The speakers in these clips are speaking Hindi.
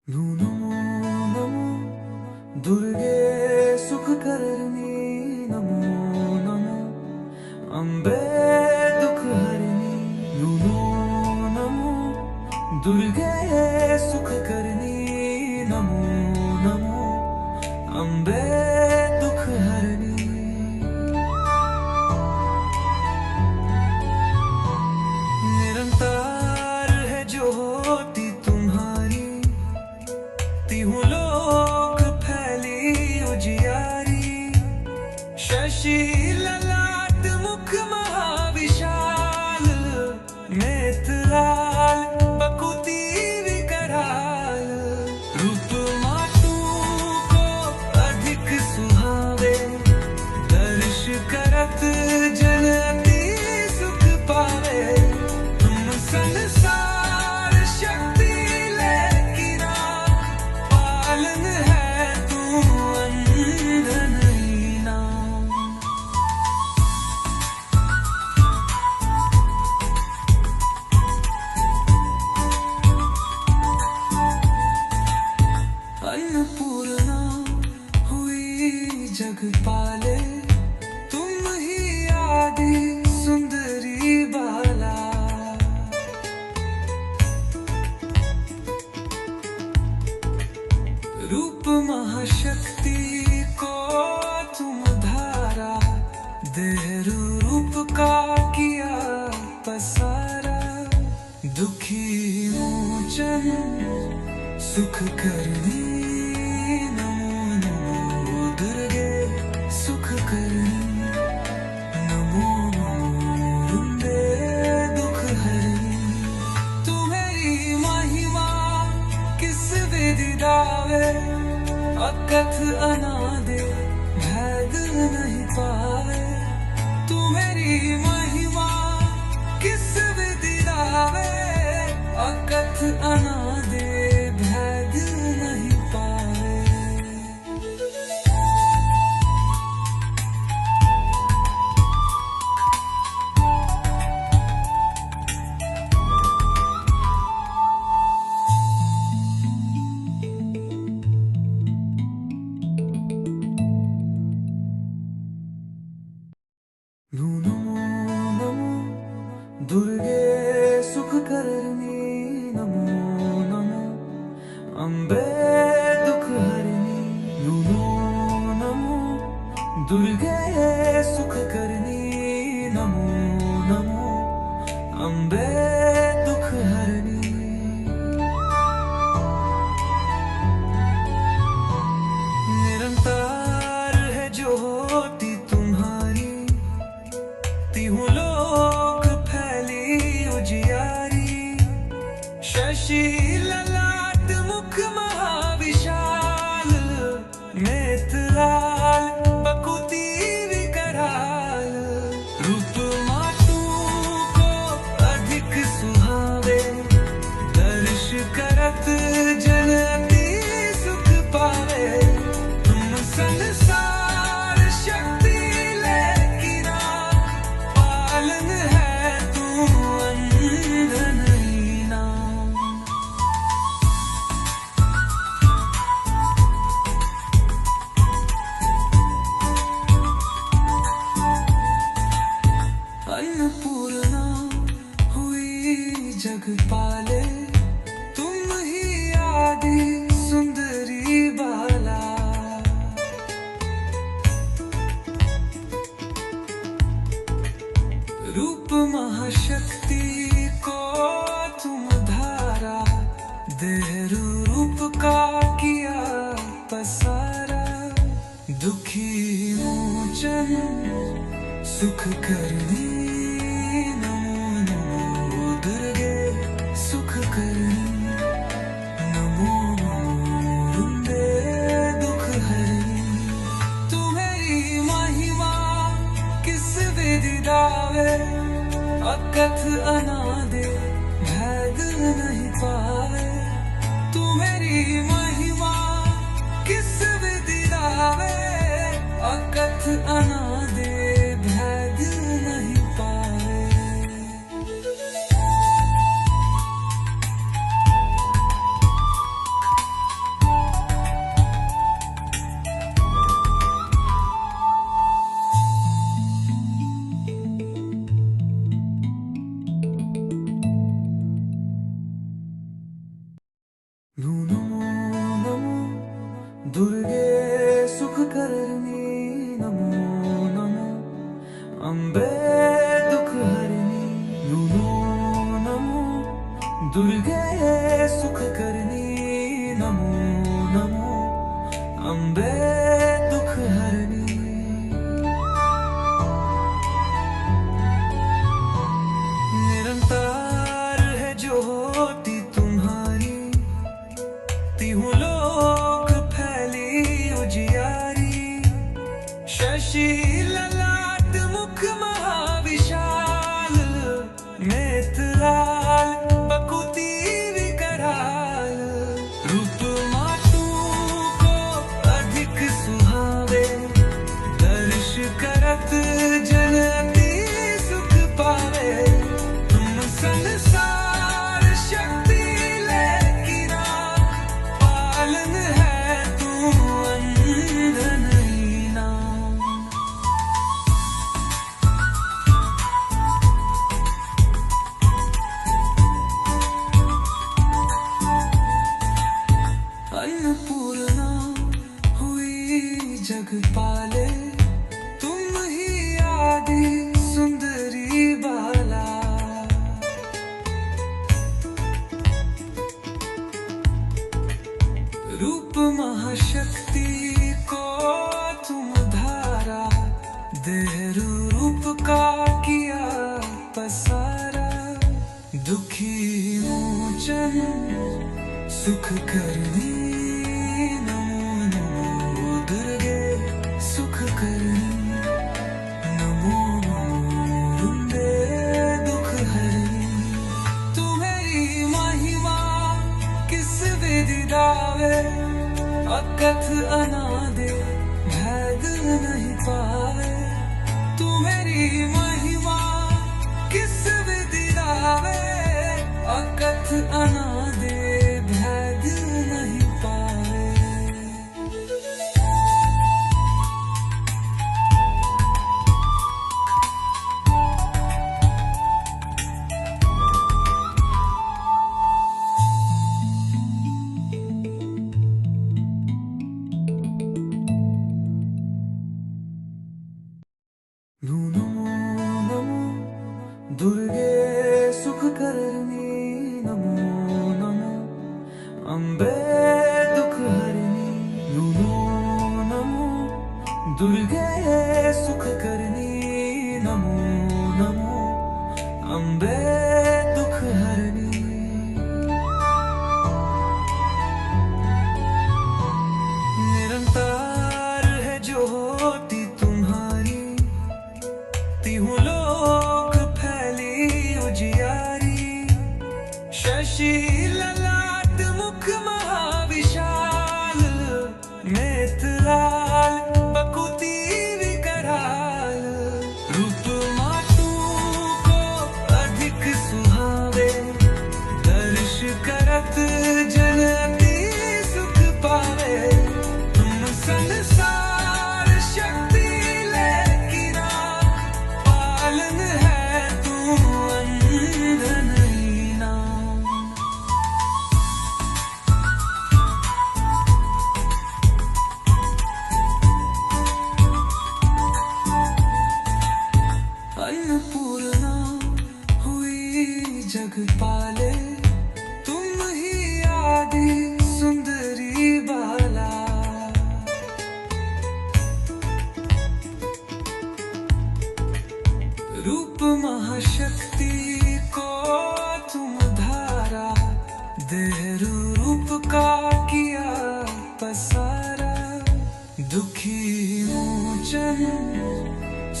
नमो नमो दुर्गे सुखकर्णी नमो नमो अम्बे दुःखहरिणी नमो नमो दुर्गे सुखकर्णी नमो नमो अम्बे दुःखहरिणी। निरंतर है ज्योति तुम्हारी, हूँ लोक फैली उजियारी। शशि ललाट मुख महाविशाल, नेत्राल बकुति विकराल। रूप मातु को अधिक सुहावे, दर्श करत जन अति सुख पावे। तुम संसार शक्ति लेकिना, पालन है तू अंधन हीना। अन्नपूर्णा हुई जगपाले, तुम ही आदि सुंदरी बाला। रूप महाशक्ति को तुम धारा, देह रूप का किया पसारा। दुखी मोचन सुख करनी, नमो नमो दुर्गे सुख करनी। नमो नमो रुंदे दुख हरनी। तुम्हारी महिमा किस विधि दावे, अकथ अनादि भेद नहीं पावे। तुम्हारी महिमा किस विधि दावे, अकथ अनादि भेद नहीं पावे। नमो नमो दुर्गे सुखकर्णी नमो नमो अम्बे दुःखहरिणी। नमो नमो दुर्गे सुखकर्णी नमो नमो अम्बे दुःखहरिणी। निरंतर है ज्योति तुम्हारी, हूँ लोक फैली उजियारी। शशि ललाट मुख महाविशाल, नेत्राल बकुति विकराल। रूप मातु को अधिक सुहावे, दर्श करत जन अति सुख पावे। तुम संसार शक्ति लेकिना, पालन है तू अंधन हीना। अन्नपूर्णा हुई जगपाले, तुम ही आदि सुंदरी बाला। रूप महाशक्ति को तुम धारा, देह रूप का किया पसारा। दुखी मोचन सुख करनी, नमो नमो दुर्गे सुख करनी। नमो नमो रुंदे दुख हरनी। तुम्हारी महिमा किस विधि दावे, अकथ अनादि भेद नहीं पावे। तुम्हारी महिमा किस विधि दावे, अकथ अनादि भेद नहीं पावे। नमो नमो दुर्गे सुखकर्णी नमो नमो अम्बे दुःखहरिणी नमो नमो दुर्गे सुखकर्णी नमो नमो अम्बे दुःखहरिणी निरंतर है ज्योति तुम्हारी तीहूं लोक फैली उजियारी शशि ललाट मुख महाविशाल नेत्राल बकुती विकराल रूप मातु को अधिक सुहावे दर्श करत जन अति सुख पावे तुम संसार शक्ति लेकी पालन है तू अंधन हीना अन्नपूर्णा हुई जग पाले तुम ही आदि सुंदरी बाला रूप महाशक्ति को तुम धारा देह रूप का किया पसारा दुखी मोचन सुख करनी नमो नमो दुर्गे सुख करनी नमो नमो रुंदे दुख हरनी तुम्हारी महिमा किस विधि दावे अकथ अनादि भेद नहीं पावे तुम्हारी महिमा किस विधि दावे अकथ अनादि भेद नहीं पावे नमो नमो दुर्गे सुखकर्णी नमो नमो अम्बे दुःखहरिणी नमो नमो दुर्गे सुखकर्णी नमो नमो अम्बे दुःखहरिणी निरंतर है ज्योति तुम्हारी तीहूं लोक फैली उजियारी शशि ललाट मुख महाविशाल नेत्राल बकुती विकराल रूप मातु को अधिक सुहावे दर्श करत जन अति सुख पावे तुम संसार शक्ति लेकी पालन है तू अंधन हीना अन्नपूर्णा हुई जग पाले तुम ही आदि सुंदरी बाला रूप महाशक्ति को तुम धारा देह रूप का किया पसारा दुखी मोचन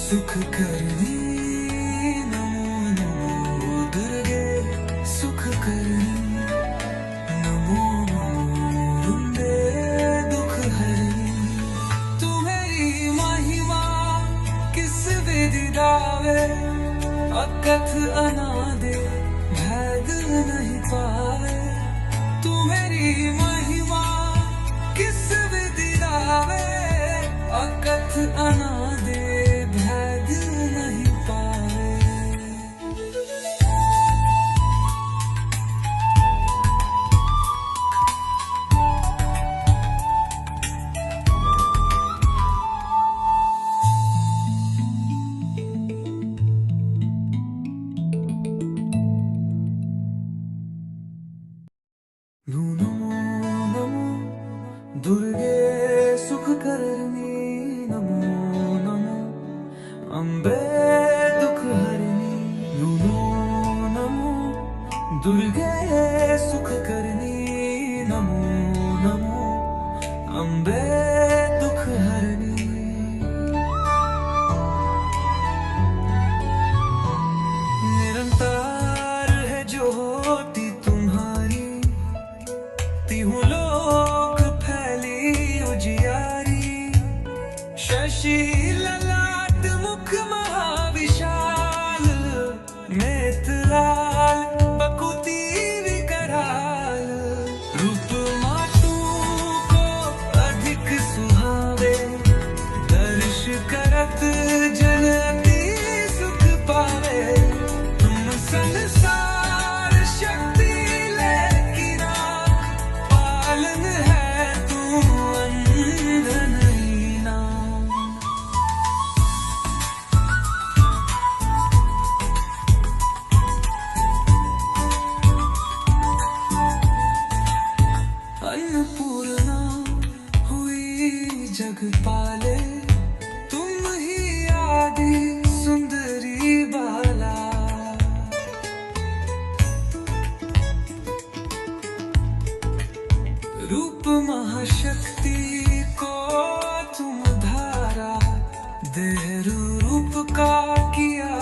सुख करनी नमो नमो दुर्गे सुख करनी नमो नमो रुंदे दुख हरनी तुम्हारी महिमा किस विधि दावे अकथ अनादि भेद नहीं पावे तुम्हारी महिमा किस विधि दावे अकथ अनादि भेद नहीं पावे दुर्गे सुख करणी नमो नमो अम्बे दुख हरणी नमो नमो दुर्गे सुख करणी नमो नमो अम्बे दुख हरणी। निरंतर है ज्योति तुम्हारी, तीहू लोक फैली उजियारी। शशि ललाट मुख महाविशाल, नेत्राल बकुति विकराल। रूप मातु को अधिक सुहावे, दर्श करत जन अति सुख पावे। तुम संसार शक्ति लेकी राख, पालन है तू अंधन हीना। अन्नपूर्णा हुई जग पाले, तुम ही आदि सुंदरी बाला। रूप महाशक्ति को तुम धारा, देह रूप का किया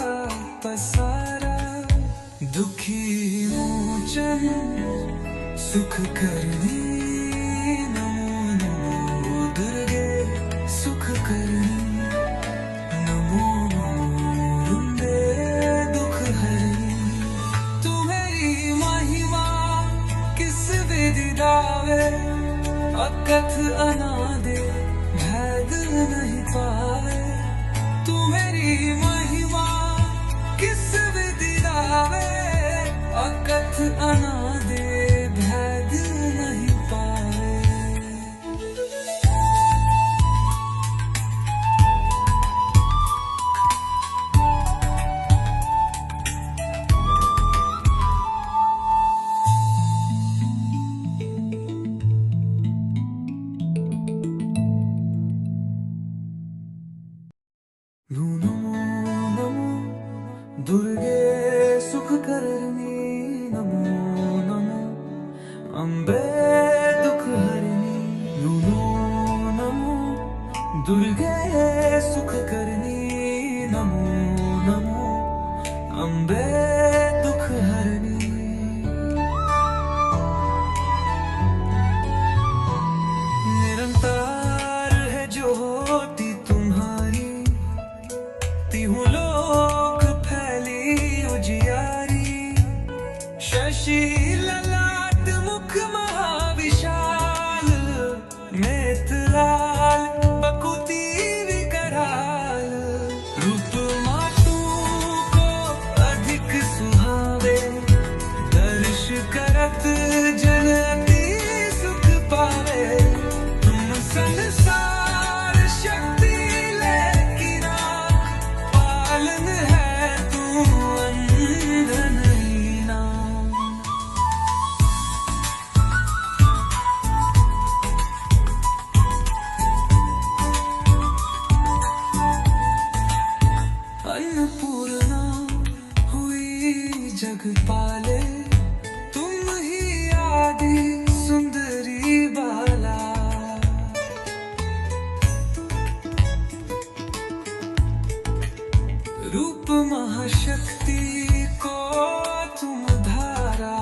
पसारा। दुखी मोचन सुख करनी नमो नमो दुर्गे सुख करनी नमो नमो रुंदे दुख हरनी। तुम्हारी महिमा किस विधि दावे, अकथ अनादि भेद नहीं पावे। तुम्हारी महिमा किस विधि दावे, अकथ अनादि भेद नहीं पावे। नमो नमो दुर्गे सुख करणी नमो नमो अम्बे दुख हरणी नमो नमो दुर्गे सुख करणी नमो नमो अम्बे दुख हरणी। निरंतर है ज्योति तुम्हारी, तीहू लोक फैली उजियारी। शशि ललाट मुख महाविशाल, नेत्राल बकुति विकराल। रूप मातु को अधिक सुहावे, दर्श करत जन अति सुख पावे। तुम संसार शक्ति लेकी राख, पालन है तू अंधन हीना। अन्नपूर्णा हुई जग पाले, तुम ही आदि सुंदरी बाला। रूप महाशक्ति को तुम धारा,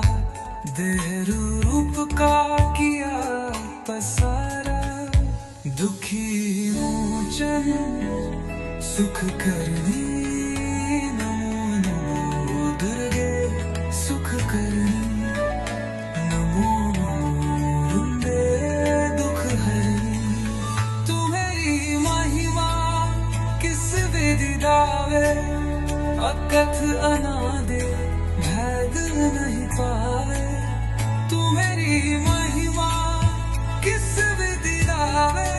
देह रूप का किया पसारा। दुखी मोचन सुख करनी नमो नमो दुर्गे सुख करनी नमो नमो रुंदे दुख हरनी। तुम्हारी महिमा किस विधि दावे, अकथ अनादि भेद नहीं पावे। तुम्हारी महिमा किस विधि दावे,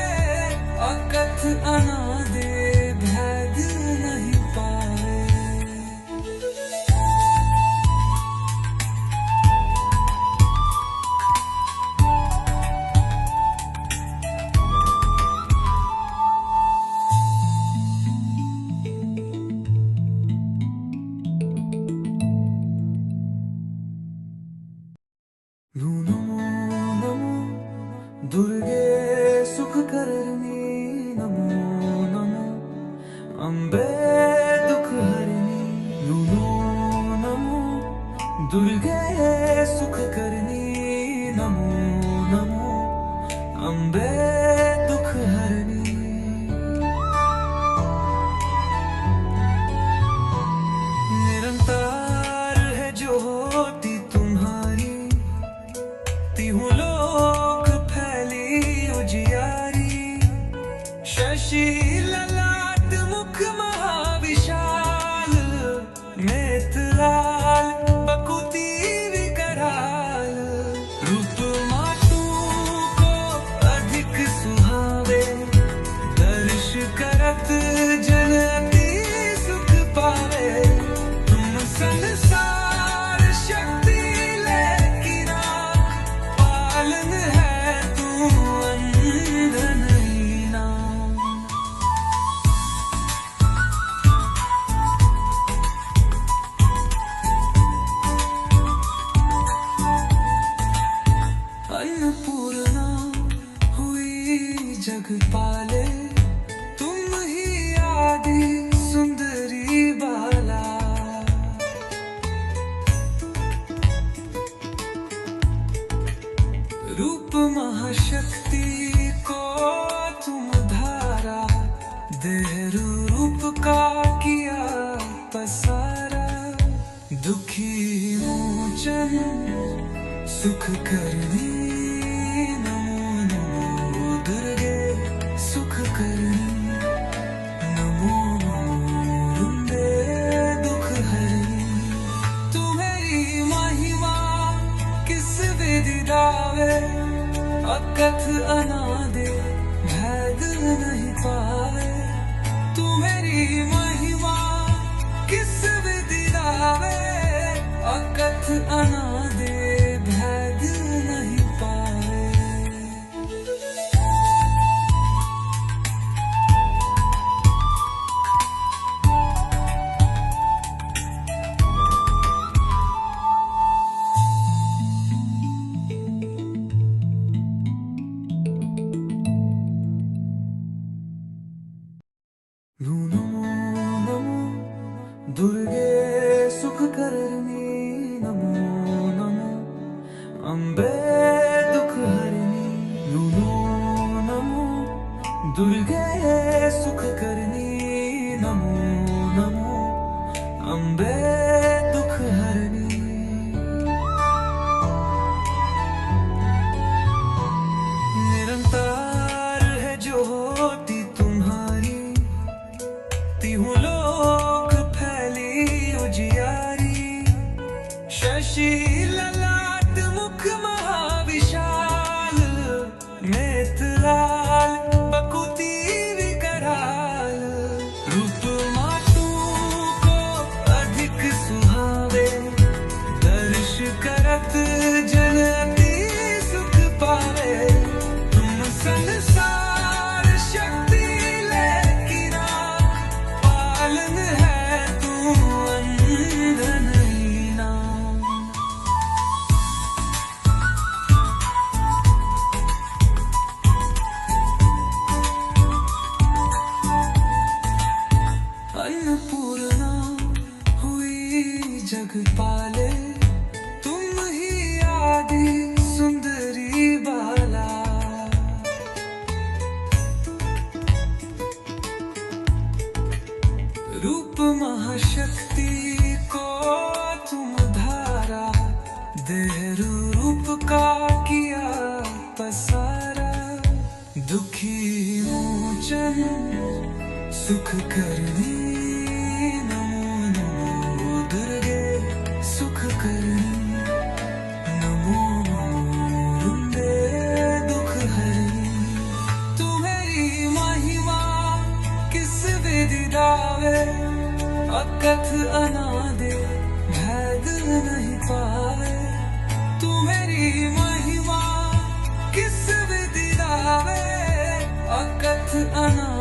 अकथ अनादि भेद नहीं पावे। दुर्गे सुख करणी नमो नमो अम्बे दुख हरणी नमो नमो दुर्गे सुख करणी नमो नमो अम्बे दुख हरणी। निरंतर है ज्योति तुम्हारी, तीहू लोक फैली उजियारी। शशि ललाट मुख महाविशाल, नेत्रलाल बकुति विकराल। रूप मातु को अधिक सुहावे, दर्श करत जन अति सुख पावे। तुम संसार शक्ति लेकी राख, पालन है तू अंधन हीना। अन्नपूर्णा हुई जग पाले, तुम ही आदि सुंदरी बाला। रूप महाशक्ति को तुम धारा, देह रूप का किया पसारा। दुखी मोचन सुख करनी नमो नमो दुर्गे सुख करनी नमो नमो रुंदे दुख हरनी। तुम्हारी महिमा किस विधि दावे, अकथ अनादि भेद नहीं पावे। तुम्हारी महिमा किस विधि दावे, अकथ अनादि भेद नहीं पावे। नमो नमो दुर्गे सुख करणी नमो नमो अम्बे दुख हरणी नमो नमो दुर्गे सुख करणी नमो नमो अम्बे दुख हरणी। निरंतर है ज्योति तुम्हारी, तीहू लोक फैली उजियारी। शशि ललाट मुख महाविशाल, नेत्रलाल बकुति विकराल। रूप मातु को अधिक सुहावे, दर्श करत जन अति सुख पावे। तुम संसार शक्ति लेकी राख, पालन है तू अंधन हीना। अन्नपूर्णा हुई जग पाले, तुम ही आदि सुंदरी बाला। रूप महाशक्ति को तुम धारा, देह रूप का किया पसारा। दुखी मोचन सुख करनी नमो नमो दुर्गे सुख करनी नमो नमो रुंदे दुख हरनी। तुम्हारी महिमा किस विधि दावे, अकथ अनादि भेद नहीं पावे। तुम्हारी महिमा किस विधि दावे, अकथ अनादि